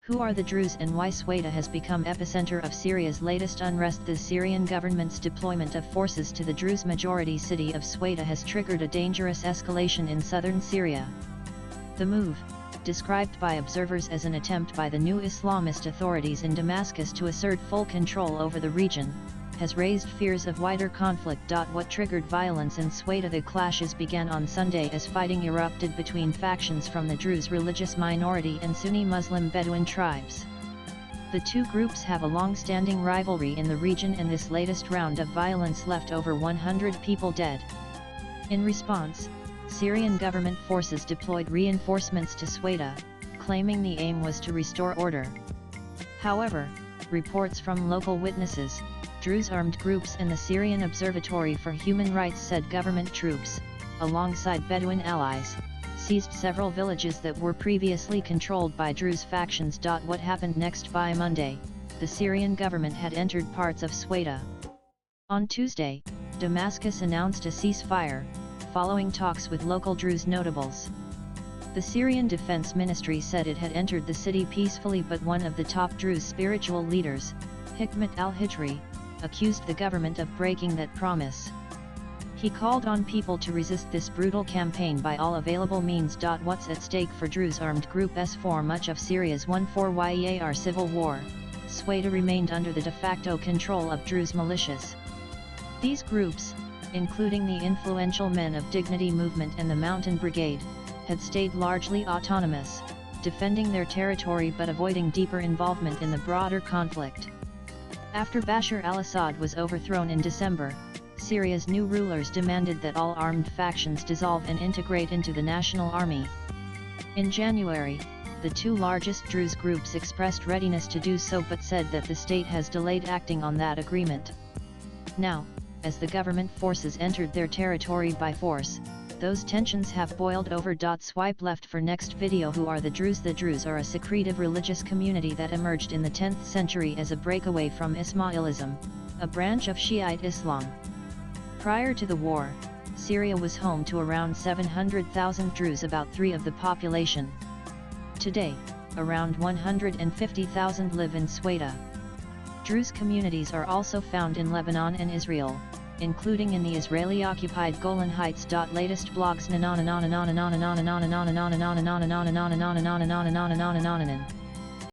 Who are the Druze and why Sweida has become epicenter of Syria's latest unrest? The Syrian government's deployment of forces to the Druze majority city of Sweida has triggered a dangerous escalation in southern Syria. The move, described by observers as an attempt by the new Islamist authorities in Damascus to assert full control over the region, has raised fears of wider conflict. What triggered violence in Sweida? The clashes began on Sunday as fighting erupted between factions from the Druze religious minority and Sunni Muslim Bedouin tribes. The two groups have a long-standing rivalry in the region, and this latest round of violence left over 100 people dead. In response, Syrian government forces deployed reinforcements to Sweida, claiming the aim was to restore order. However, reports from local witnesses, Druze armed groups and the Syrian Observatory for Human Rights said government troops, alongside Bedouin allies, seized several villages that were previously controlled by Druze factions. What happened next? By Monday, the Syrian government had entered parts of Sweida. On Tuesday, Damascus announced a ceasefire, following talks with local Druze notables. The Syrian Defense Ministry said it had entered the city peacefully, but one of the top Druze spiritual leaders, Hikmet al-Hijri, accused the government of breaking that promise. He called on people to resist this brutal campaign by all available means. What's at stake for Druze armed group S? For much of Syria's 14-year civil war, Sweida remained under the de facto control of Druze militias. These groups, including the influential Men of Dignity movement and the Mountain Brigade, had stayed largely autonomous, defending their territory but avoiding deeper involvement in the broader conflict. After Bashar al-Assad was overthrown in December, Syria's new rulers demanded that all armed factions dissolve and integrate into the national army. In January, the two largest Druze groups expressed readiness to do so but said that the state has delayed acting on that agreement. Now, as the government forces entered their territory by force, those tensions have boiled over. Swipe left for next video. Who are the Druze? The Druze are a secretive religious community that emerged in the 10th century as a breakaway from Ismailism, a branch of Shiite Islam. Prior to the war, Syria was home to around 700,000 Druze, about 3% of the population. Today, around 150,000 live in Sweida. Druze communities are also found in Lebanon and Israel, including in the Israeli-occupied Golan Heights. Latest blogs.